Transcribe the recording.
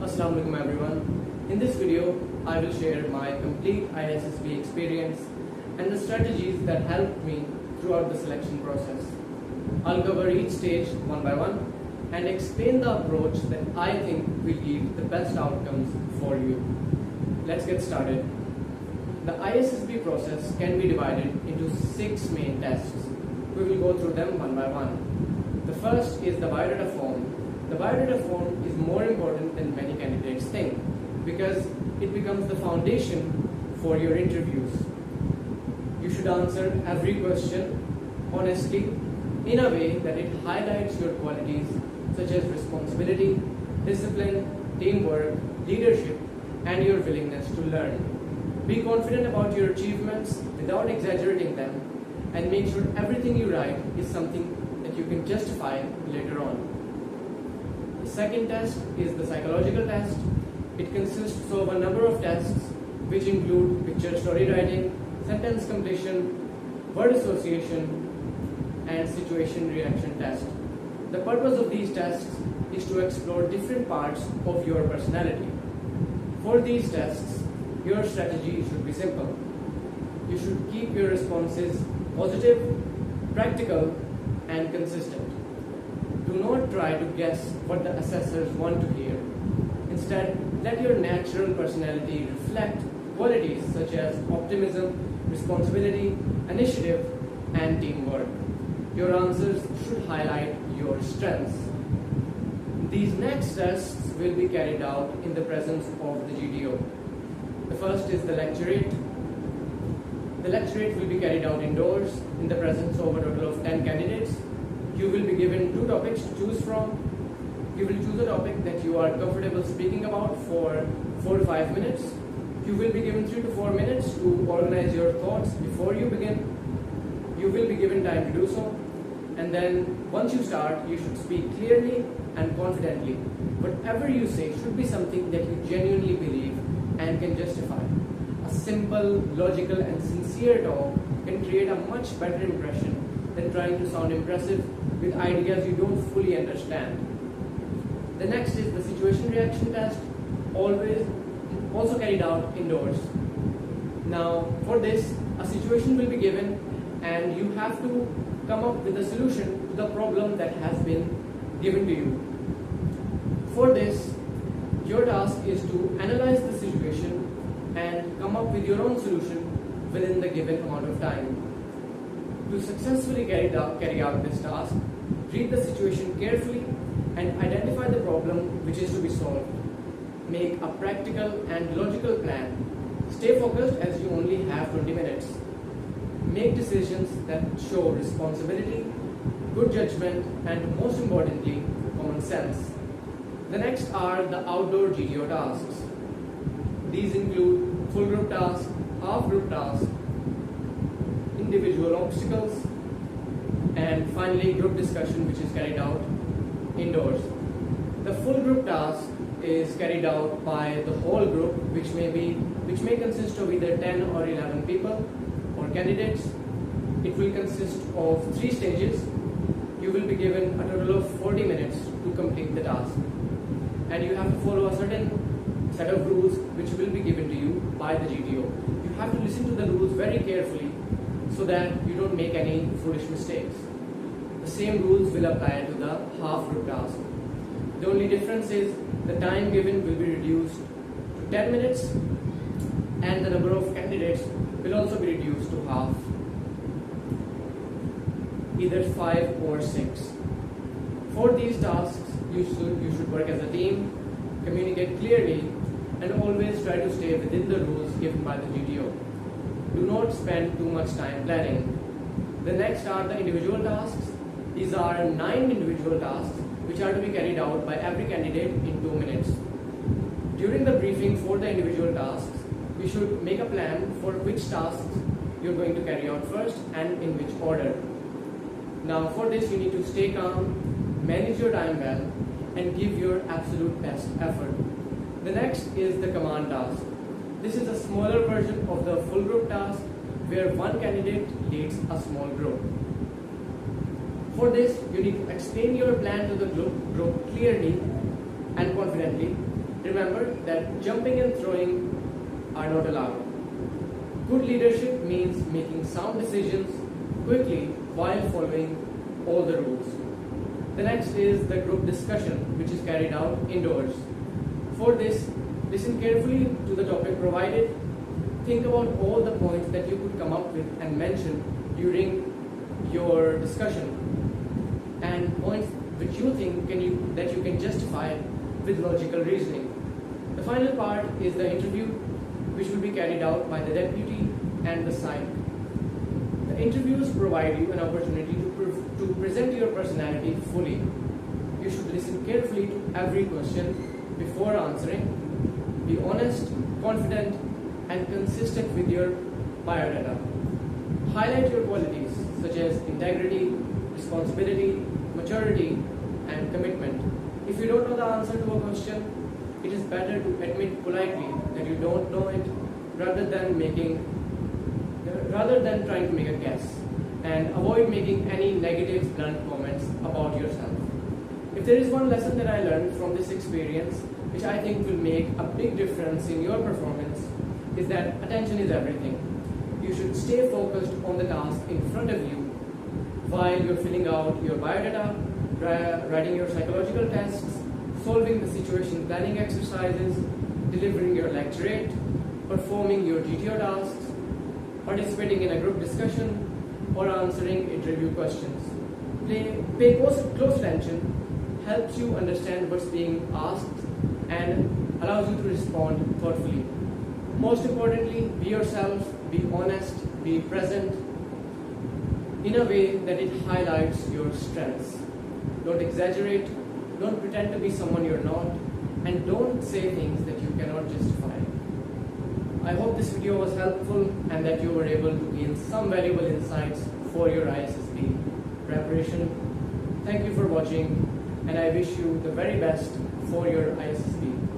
Assalamu alaikum everyone. In this video, I will share my complete ISSB experience and the strategies that helped me throughout the selection process. I'll cover each stage one by one and explain the approach that I think will give the best outcomes for you. Let's get started. The ISSB process can be divided into 6 main tests. We will go through them one by one. The first is the biodata form. The biodata form is more important than many candidates think because it becomes the foundation for your interviews. You should answer every question honestly in a way that it highlights your qualities such as responsibility, discipline, teamwork, leadership, and your willingness to learn. Be confident about your achievements without exaggerating them, and make sure everything you write is something that you can justify later on. The second test is the psychological test. It consists of a number of tests which include picture story writing, sentence completion, word association, and situation reaction test. The purpose of these tests is to explore different parts of your personality. For these tests, your strategy should be simple. You should keep your responses positive, practical, and consistent. Do not try to guess what the assessors want to hear. Instead, let your natural personality reflect qualities such as optimism, responsibility, initiative, and teamwork. Your answers should highlight your strengths. These next tests will be carried out in the presence of the GDO. The first is the lecturate. The lecturate will be carried out indoors in the presence of a total of 10 candidates. You will be given 2 topics to choose from. You will choose a topic that you are comfortable speaking about for 4 to 5 minutes. You will be given 3 to 4 minutes to organize your thoughts before you begin. You will be given time to do so. And then once you start, you should speak clearly and confidently. Whatever you say should be something that you genuinely believe and can justify. A simple, logical, and sincere talk can create a much better impression than trying to sound impressive with ideas you don't fully understand. The next is the situation reaction test, also carried out indoors. Now, for this, a situation will be given and you have to come up with a solution to the problem that has been given to you. For this, your task is to analyze the situation and come up with your own solution within the given amount of time. To successfully carry out this task, read the situation carefully and identify the problem which is to be solved. Make a practical and logical plan. Stay focused as you only have 20 minutes. Make decisions that show responsibility, good judgment, and most importantly, common sense. The next are the outdoor GDO tasks. These include full group tasks, half group tasks, individual obstacles, and finally group discussion, which is carried out indoors. The full group task is carried out by the whole group, which may consist of either 10 or 11 people or candidates. It will consist of 3 stages. You will be given a total of 40 minutes to complete the task, and you have to follow a certain set of rules which will be given to you by the GDO. You have to listen to the rules very carefully so that you don't make any foolish mistakes. The same rules will apply to the half group task. The only difference is the time given will be reduced to 10 minutes and the number of candidates will also be reduced to half, either 5 or 6. For these tasks, you should work as a team, communicate clearly, and always try to stay within the rules given by the GDO. Do not spend too much time planning. The next are the individual tasks. These are 9 individual tasks which are to be carried out by every candidate in 2 minutes. During the briefing for the individual tasks, you should make a plan for which tasks you're going to carry out first and in which order. Now for this, you need to stay calm, manage your time well, and give your absolute best effort. The next is the command task. This is a smaller version of the full group task where one candidate leads a small group. For this, you need to explain your plan to the group clearly and confidently. Remember that jumping and throwing are not allowed. Good leadership means making sound decisions quickly while following all the rules. The next is the group discussion, which is carried out indoors. For this, listen carefully to the topic provided. Think about all the points that you could come up with and mention during your discussion, and points which you think that you can justify with logical reasoning. The final part is the interview, which will be carried out by the deputy and the psych. The interviews provide you an opportunity to present your personality fully. You should listen carefully to every question before answering. Be honest, confident, and consistent with your biodata. Highlight your qualities such as integrity, responsibility, maturity, and commitment. If you don't know the answer to a question, it is better to admit politely that you don't know it rather than trying to make a guess, and avoid making any negative blunt comments about yourself. If there is one lesson that I learned from this experience, which I think will make a big difference in your performance, is that attention is everything. You should stay focused on the task in front of you while you're filling out your biodata, writing your psychological tests, solving the situation planning exercises, delivering your lecturate, performing your GTO tasks, participating in a group discussion, or answering interview questions. Pay close attention, helps you understand what's being asked, and allows you to respond thoughtfully. Most importantly, be yourself, be honest, be present in a way that it highlights your strengths. Don't exaggerate, don't pretend to be someone you're not, and don't say things that you cannot justify. I hope this video was helpful and that you were able to gain some valuable insights for your ISSB preparation. Thank you for watching, and I wish you the very best for your ISSB.